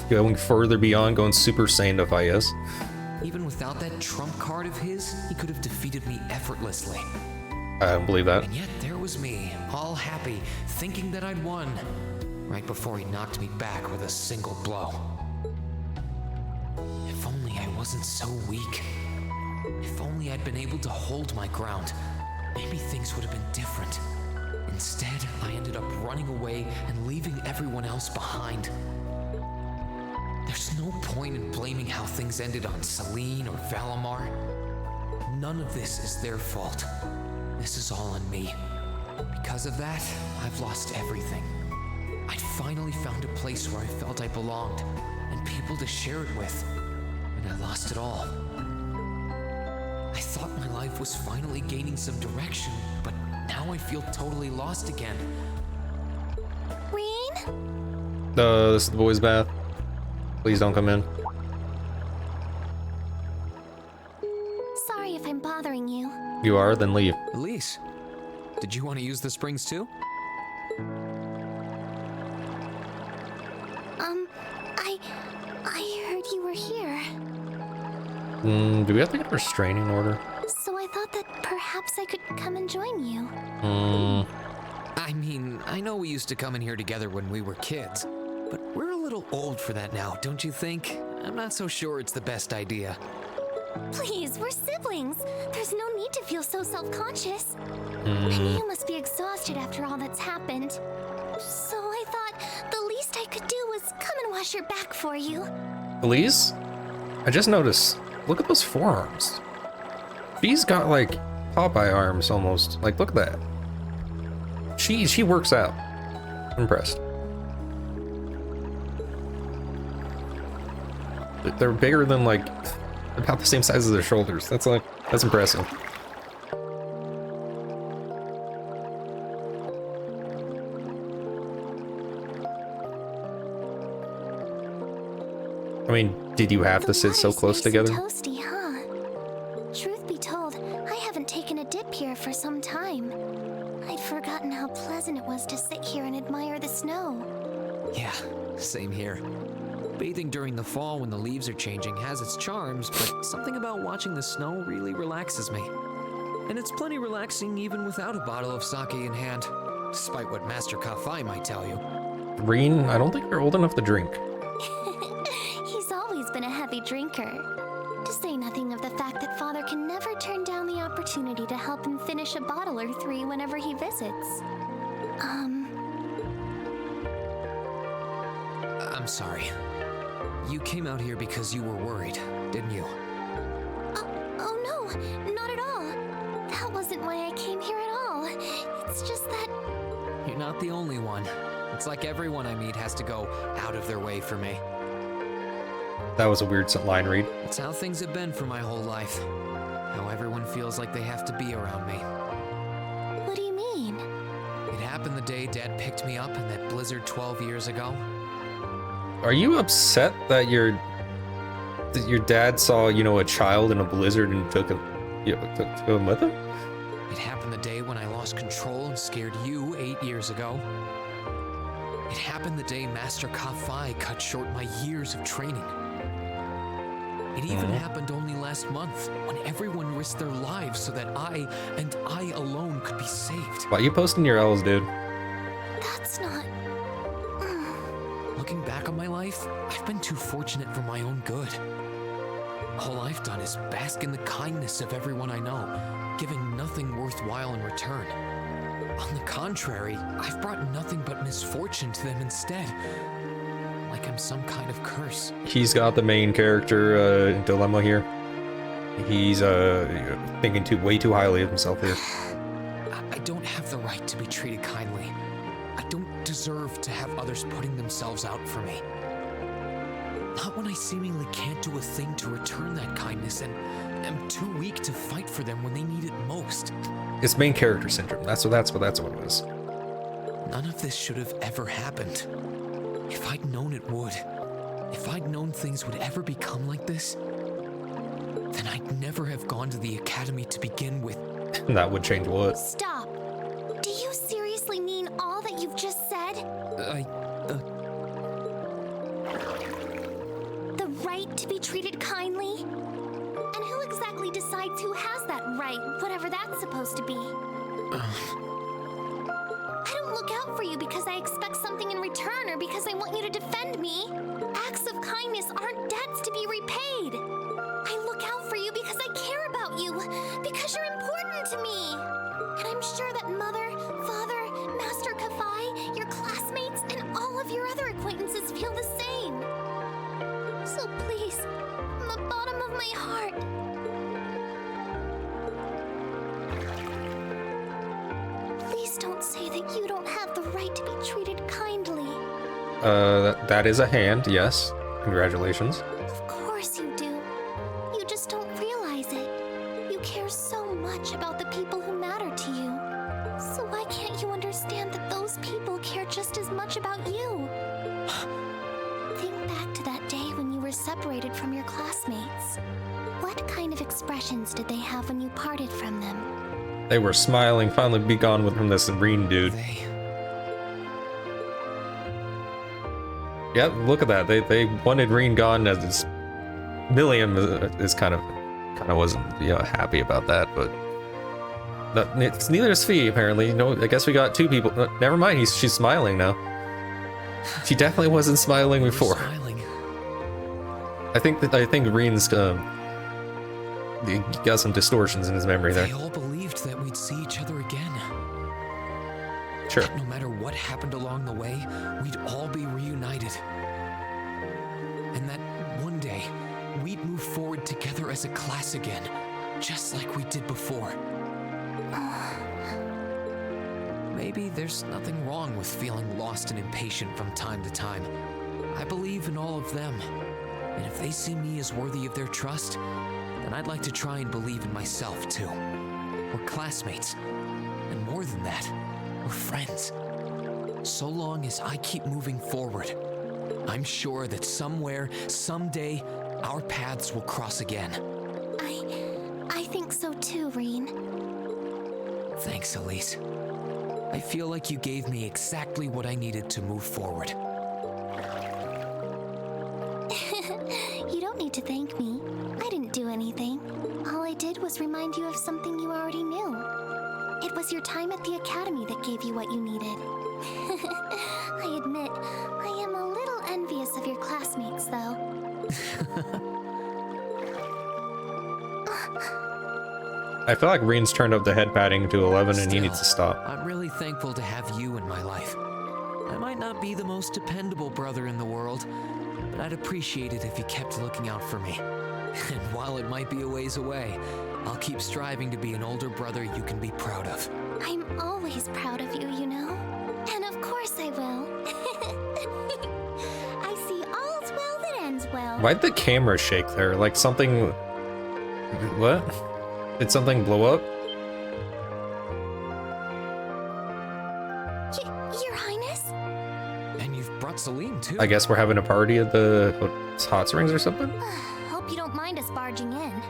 going further beyond, going Super Saiyan to fight us. Even without that trump card of his, he could have defeated me effortlessly. I don't believe that. And yet there was me, all happy, thinking that I'd won, right before he knocked me back with a single blow. If only I wasn't so weak. If only I'd been able to hold my ground, maybe things would have been different. Instead, I ended up running away and leaving everyone else behind. There's no point in blaming how things ended on Celine or Valimar. None of this is their fault. This is all on me. Because of that, I've lost everything. I'd finally found a place where I felt I belonged, and people to share it with, and I lost it all. I thought my life was finally gaining some direction, but now I feel totally lost again. Rean? This is the boys' bath. Please don't come in. Sorry if I'm bothering you. You are, then leave. Elise, did you want to use the springs too? I heard you were here. Do we have to get a restraining order? So I thought that perhaps I could come and join you. I mean, I know we used to come in here together when we were kids, but we're a little old for that now, don't you think? I'm not so sure it's the best idea. Please, we're siblings. There's no need to feel so self-conscious. And you must be exhausted after all that's happened. So I thought the least I could do was come and wash your back for you. Elise? I just noticed. Look at those forearms. She's got like Popeye arms almost. Like, look at that. She works out. I'm impressed. They're bigger than like about the same size as their shoulders. That's impressive. I mean, did you have to sit so close together? Toasty, huh? Truth be told, I haven't taken a dip here for some time. I'd forgotten how pleasant it was to sit here and admire the snow. Yeah, same here. Bathing during the fall when the leaves are changing has its charms, but something about watching the snow really relaxes me. And it's plenty relaxing even without a bottle of sake in hand, despite what Master Kafai might tell you. Rean, I don't think you're old enough to drink. He's always been a heavy drinker. To say nothing of the fact that Father can never turn down the opportunity to help him finish a bottle or three whenever he visits. I'm sorry. You came out here because you were worried, didn't you? Oh no, not at all. That wasn't why I came here at all. It's just that... You're not the only one. It's like everyone I meet has to go out of their way for me. That was a weird line read. It's how things have been for my whole life. How everyone feels like they have to be around me. What do you mean? It happened the day Dad picked me up in that blizzard 12 years ago. Are you upset that your dad saw, a child in a blizzard and took him with him? It happened the day when I lost control and scared you 8 years ago. It happened the day Master Kafai cut short my years of training. It even happened only last month, when everyone risked their lives so that I, and I alone, could be saved. Why are you posting your L's, dude? That's not... Looking back on my life, I've been too fortunate for my own good. All I've done is bask in the kindness of everyone I know, giving nothing worthwhile in return. On the contrary, I've brought nothing but misfortune to them instead. Like I'm some kind of curse. He's got the main character dilemma here. He's thinking way too highly of himself here. I don't have the right to be treated kindly. I don't deserve to have others putting themselves out for me. Not when I seemingly can't do a thing to return that kindness and am too weak to fight for them when they need it most. It's main character syndrome. That's what it is. None of this should have ever happened. If I'd known it would, if I'd known things would ever become like this, then I'd never have gone to the academy to begin with. That would change what? Stop. Do you seriously mean all that you've just said? The right to be treated kindly? And who exactly decides who has that right, whatever that's supposed to be? I don't look out for you because I expect something in return or because I want you to defend me. Acts of kindness aren't debts to be repaid. I look out for you because I care about you, because you're important to me. And I'm sure that Mother, Father, Master Kafai, your classmates, and all of your other acquaintances feel the same. So please, from the bottom of my heart, please don't say that you don't have the right to be treated kindly. That is a hand, yes. Congratulations. Of course you do. You just don't realize it. You care so much about the people who matter to you. So why can't you understand that those people care just as much about you? Think back to that day when you were separated from your classmates. What kind of expressions did they have when you parted from them? They were smiling, finally be gone from this Rean dude. Yep, look at that. They wanted Rean gone. As Milliam is kind of wasn't happy about that, but it's neither is Fee apparently. I guess we got two people. Never mind. She's smiling now. She definitely wasn't smiling before. I think Rean's he got some distortions in his memory there. They all believed that we'd see each other again. Sure. That no matter what happened along the way, we'd all be reunited. And that one day, we'd move forward together as a class again, just like we did before. Maybe there's nothing wrong with feeling lost and impatient from time to time. I believe in all of them. And if they see me as worthy of their trust, then I'd like to try and believe in myself too. We're classmates. And more than that, we're friends. So long as I keep moving forward, I'm sure that somewhere, someday, our paths will cross again. I think so too, Rean. Thanks, Elise. I feel like you gave me exactly what I needed to move forward. You don't need to thank me. I didn't do anything. All I did was remind you of something you already knew. It was your time at the academy that gave you what you needed. I admit, I am a little envious of your classmates, though. I feel like Rean's turned up the head padding to 11 and he needs to stop. I'm really thankful to have you in my life. I might not be the most dependable brother in the world, but I'd appreciate it if you kept looking out for me. And while it might be a ways away, I'll keep striving to be an older brother you can be proud of. I'm always proud of you, you know? And of course I will. I see all's well that ends well. Why'd the camera shake there? Like something... What? Did something blow up? Your Highness? And you've brought Celine, too. I guess we're having a party at the hot springs or something? Hope you don't mind us barging in.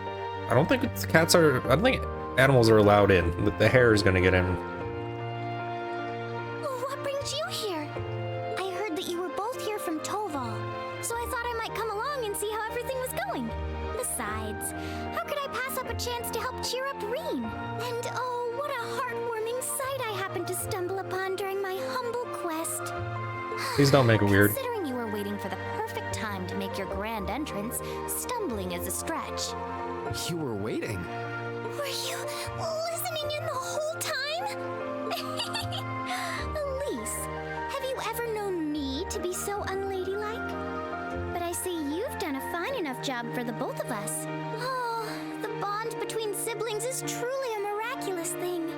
I don't think cats are... I don't think animals are allowed in. The hair is gonna get in. What brings you here? I heard that you were both here from Toval, so I thought I might come along and see how everything was going. Besides, how could I pass up a chance to help cheer up Rean? And oh, what a heartwarming sight I happened to stumble upon during my humble quest. Please don't make it weird. Considering you were waiting for the perfect time to make your grand entrance, stumbling is a stretch. You were waiting. Were you listening in the whole time? Elise, have you ever known me to be so unladylike? But I see you've done a fine enough job for the both of us. Oh, the bond between siblings is truly a miraculous thing.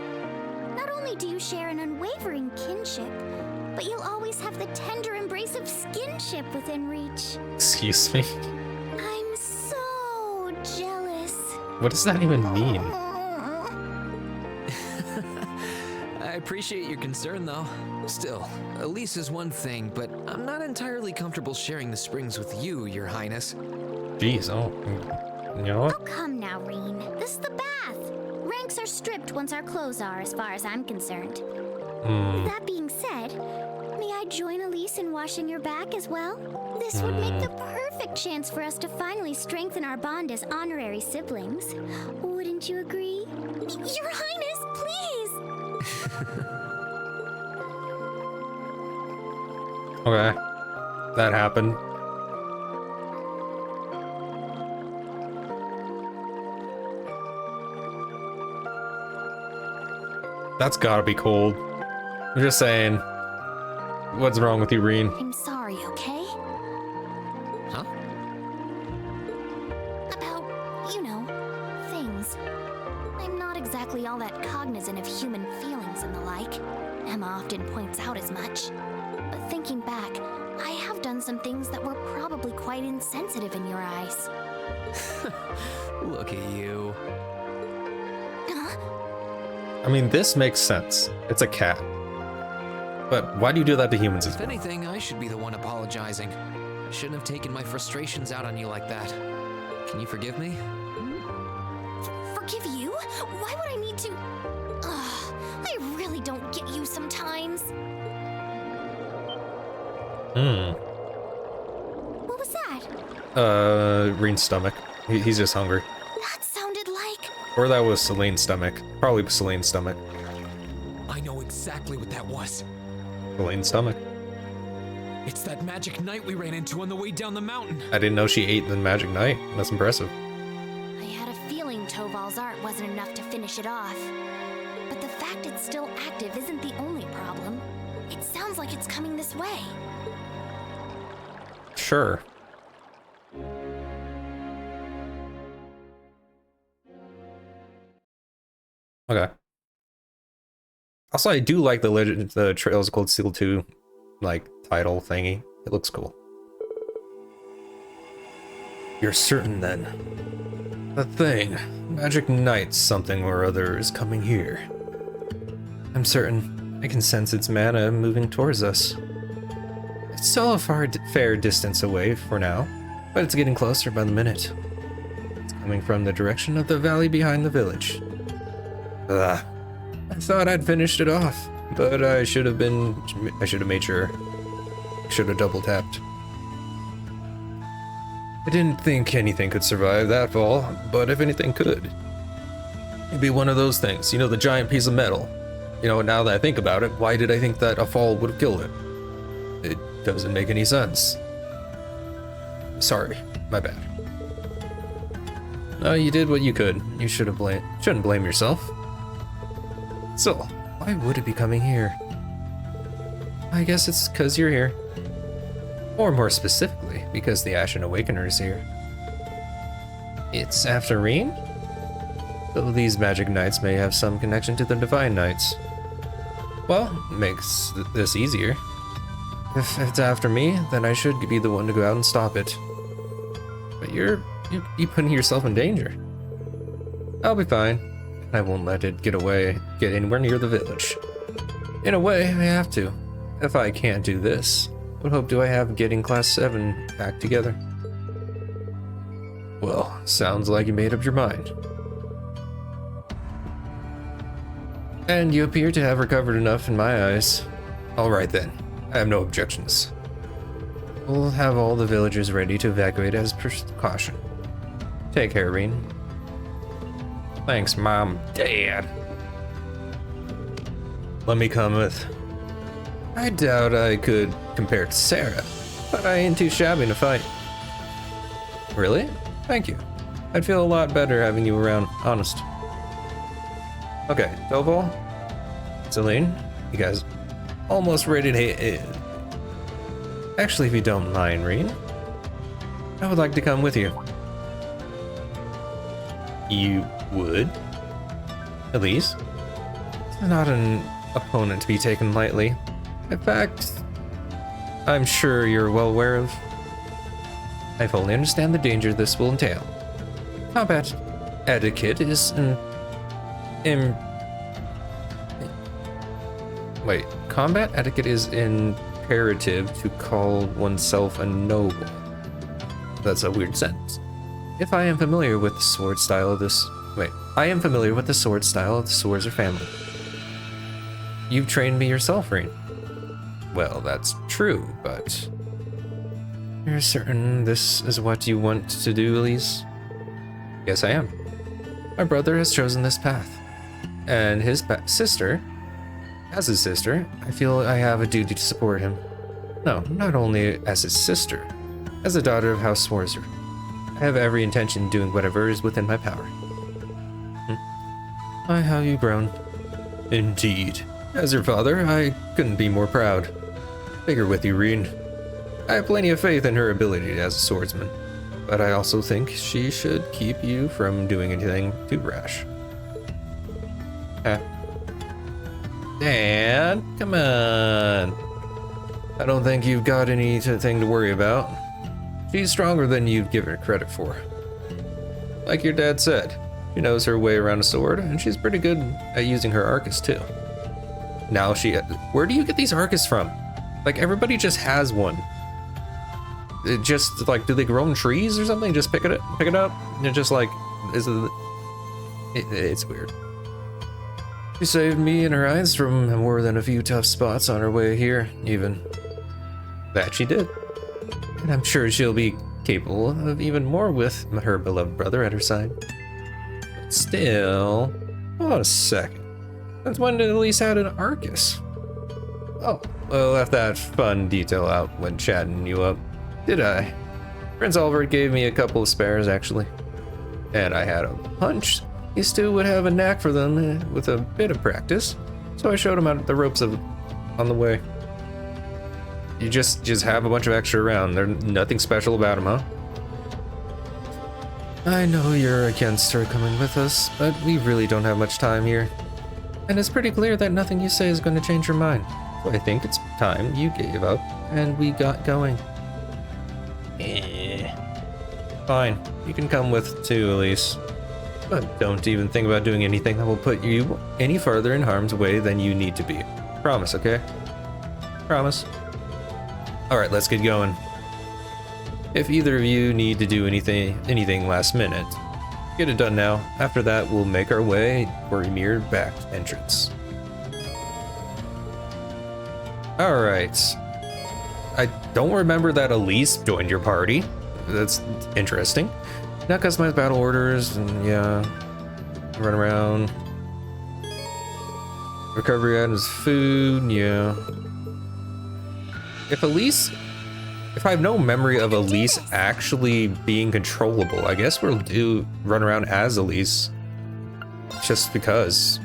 Not only do you share an unwavering kinship, but you'll always have the tender embrace of skinship within reach. Excuse me? I'm so jealous. What does that even mean? I appreciate your concern, though. Still, Elise is one thing, but I'm not entirely comfortable sharing the springs with you, Your Highness. Jeez, oh. You know Oh, what? come now, Rean. This is the bath. Ranks are stripped once our clothes are, as far as I'm concerned. That being said, may I join Elise in washing your back as well? This would make the perfect chance for us to finally strengthen our bond as honorary siblings. Wouldn't you agree? Your Highness, please! Okay. That happened. That's gotta be cold. I'm just saying. What's wrong with you, Rean? I'm sorry, okay? Huh? About, you know, things. I'm not exactly all that cognizant of human feelings and the like. Emma often points out as much. But thinking back, I have done some things that were probably quite insensitive in your eyes. Look at you. I mean, this makes sense. It's a cat. But why do you do that to humans as If well? anything, I should be the one apologizing. I shouldn't have taken my frustrations out on you like that. Can you forgive me? Forgive you? Why would I need to? Ugh, I really don't get you sometimes. What was that? Rean's stomach. He's just hungry. That sounded like... Or that was Celine's stomach. Probably Celine's stomach. I know exactly what that was. Celine's stomach. It's that magic knight we ran into on the way down the mountain. I didn't know she ate the magic knight. That's impressive. I had a feeling Toval's art wasn't enough to finish it off. But the fact it's still active isn't the only problem. It sounds like it's coming this way. Sure. Okay. Also, I do like the Trails of Cold Steel 2, like, title thingy. It looks cool. You're certain, then? The thing. Magic Knight something or other is coming here. I'm certain. I can sense its mana moving towards us. It's still a fair distance away for now, but it's getting closer by the minute. It's coming from the direction of the valley behind the village. Ugh. I thought I'd finished it off, but I should have made sure. Should have double tapped. I didn't think anything could survive that fall, but if anything could, it'd be one of those things. You know, the giant piece of metal. You know, now that I think about it, why did I think that a fall would have killed it? It doesn't make any sense. Sorry, my bad. No, you did what you could. You shouldn't blame yourself. So, why would it be coming here? I guess it's because you're here. Or more specifically, because the Ashen Awakener is here. It's after Rean? Though these magic knights may have some connection to the divine knights. Well, makes this easier. If it's after me, then I should be the one to go out and stop it. But you're putting yourself in danger. I'll be fine. I won't let it get anywhere near the village. In a way, I have to. If I can't do this, what hope do I have of getting Class 7 back together? Well, sounds like you made up your mind. And you appear to have recovered enough in my eyes. Alright then, I have no objections. We'll have all the villagers ready to evacuate as precaution. Take care, Rean. Thanks, Mom. Dad. Let me come with. I doubt I could compare to Sarah, but I ain't too shabby in a fight. Really? Thank you. I'd feel a lot better having you around, honest. Okay, Doval, Celine, you guys almost ready to hit. Actually, if you don't mind, Rean, I would like to come with you. You would? Elise? not an opponent to be taken lightly. In fact, I'm sure you're well aware of. I fully understand the danger this will entail. Combat etiquette is combat etiquette is imperative to call oneself a noble. That's a weird sentence. I am familiar with the sword style of the Swords family. You've trained me yourself, Rean. Well, that's true, but you're certain this is what you want to do, Elise? Yes, I am. My brother has chosen this path, and his sister, I feel I have a duty to support him. No, not only as his sister, as a daughter of House Sworzer. I have every intention of doing whatever is within my power. Why, how you've grown. Indeed. As your father, I couldn't be more proud. Figure with you, Rean. I have plenty of faith in her ability as a swordsman, but I also think she should keep you from doing anything too rash. Dan, come on. I don't think you've got anything to worry about. She's stronger than you'd give her credit for. Like your dad said, she knows her way around a sword, and she's pretty good at using her Arcus too. Now where do you get these Arcus from? Like, everybody just has one. It just, like, do they grow in trees or something? Just pick it up, and it just, like, it's weird. She saved me and her eyes from more than a few tough spots on her way here, even. That she did. And I'm sure she'll be capable of even more with her beloved brother at her side. But still, hold on a second. Since when did Elise had an Arcus? Oh, well, left that fun detail out when chatting you up, did I? Prince Albert gave me a couple of spares, actually. And I had a hunch he still would have a knack for them with a bit of practice. So I showed him out the ropes on the way. You just have a bunch of extra around. There's nothing special about them, huh? I know you're against her coming with us, but we really don't have much time here. And it's pretty clear that nothing you say is going to change her mind. So I think it's time you gave up and we got going. Fine, you can come with too, Elise. But don't even think about doing anything that will put you any further in harm's way than you need to be. Promise, okay? Promise. Alright, let's get going. If either of you need to do anything last minute, get it done now. After that, we'll make our way for Ymir back entrance. Alright. I don't remember that Elise joined your party. That's interesting. Now customize battle orders and yeah, run around. Recovery items, food, yeah. If I have no memory of Elise actually being controllable, I guess we'll run around as Elise. Just because.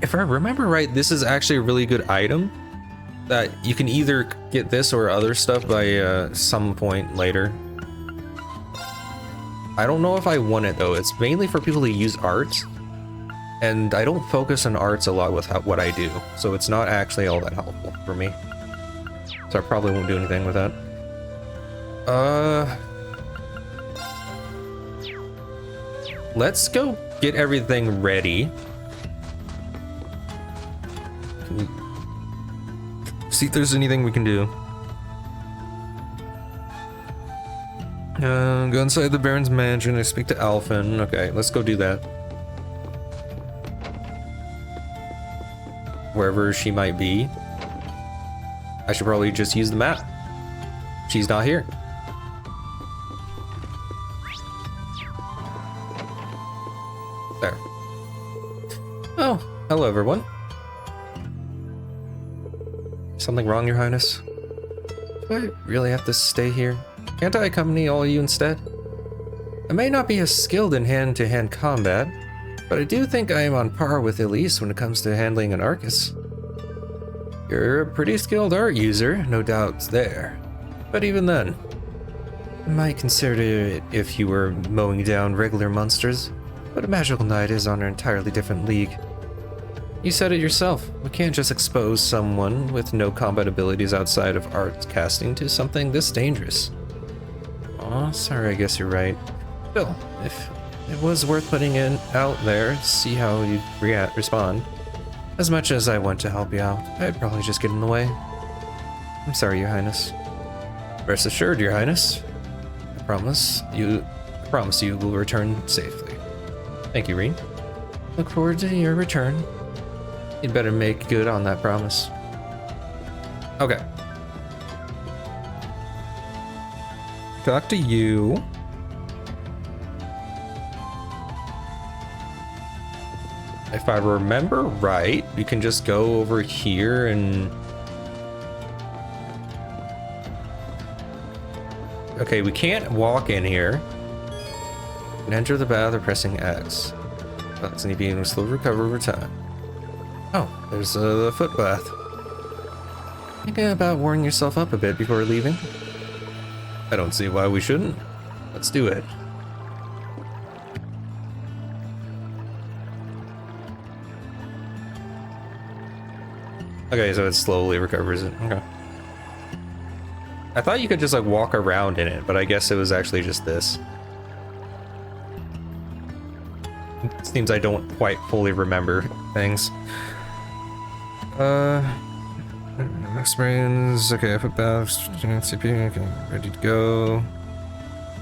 If I remember right, this is actually a really good item that you can either get this or other stuff by some point later. I don't know if I want it though. It's mainly for people to use arts, and I don't focus on arts a lot with what I do, so it's not actually all that helpful for me. So I probably won't do anything with that. Let's go get everything ready. See if there's anything we can do. Go inside the Baron's mansion and speak to Alphen. Okay, let's go do that. Wherever she might be. I should probably just use the map. She's not here. There. Oh, hello everyone. Something wrong, Your Highness? Do I really have to stay here? Can't I accompany all of you instead? I may not be as skilled in hand-to-hand combat, but I do think I am on par with Elise when it comes to handling an Arcus. You're a pretty skilled art user, no doubts there. But even then, Might consider it if you were mowing down regular monsters, but a magical knight is on an entirely different league. You said it yourself, we can't just expose someone with no combat abilities outside of art casting to something this dangerous. Aw, sorry, I guess you're right. Still, if it was worth putting it out there to see how you'd respond. As much as I want to help you out, I'd probably just get in the way. I'm sorry, Your Highness. Rest assured, Your Highness. I promise you will return safely. Thank you, Rean. Look forward to your return. You'd better make good on that promise. Okay. Talk to you. If I remember right, you can just go over here and... Okay, we can't walk in here. You can enter the bath or pressing X. That's an being slow recover over time. Oh, there's the foot bath. Thinking about warming yourself up a bit before leaving? I don't see why we shouldn't. Let's do it. Okay, so it slowly recovers it. Okay. I thought you could just like walk around in it, but I guess it was actually just this. It seems I don't quite fully remember things. Experience, okay, foot baths, CP, okay, ready to go.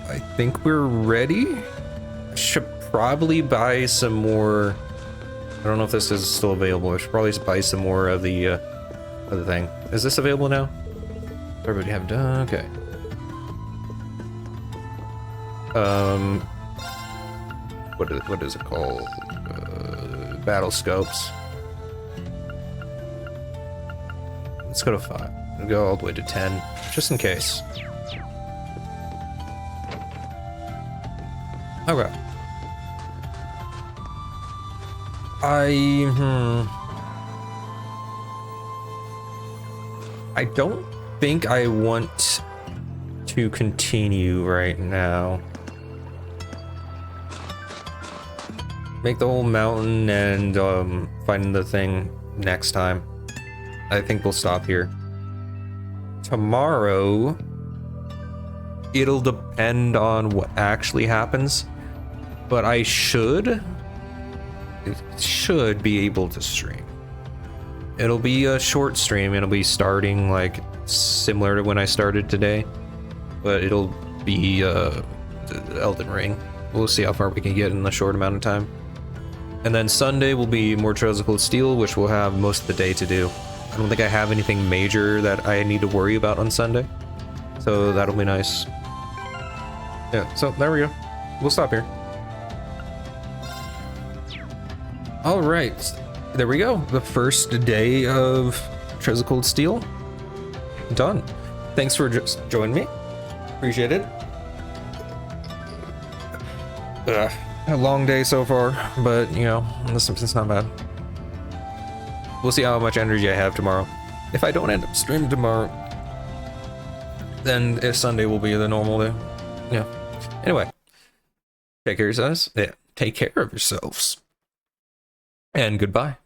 I think we're ready. I should probably buy some more. I don't know if this is still available. I should probably just buy some more of the thing. Is this available now? Everybody have done? Okay. What is it called? Battle scopes. Let's go to 5. We'll go all the way to 10, just in case. Okay. I don't think I want to continue right now. Make the whole mountain and find the thing next time. I think we'll stop here. Tomorrow, it'll depend on what actually happens, but I should be able to stream. It'll be a short stream. It'll be starting like similar to when I started today, but it'll be Elden Ring. We'll see how far we can get in a short amount of time. And then Sunday will be more Trails of Cold Steel, which we'll have most of the day to do. I don't think I have anything major that I need to worry about on Sunday, so that'll be nice. Yeah, so there we go. We'll stop here. All right, there we go. The first day of Trails of Cold Steel done. Thanks for just joining me. Appreciate it. A long day so far, but you know, it's not bad. We'll see how much energy I have tomorrow. If I don't end up streaming tomorrow, then Sunday will be the normal day. Yeah. Anyway, take care of yourselves. Yeah, take care of yourselves. And goodbye.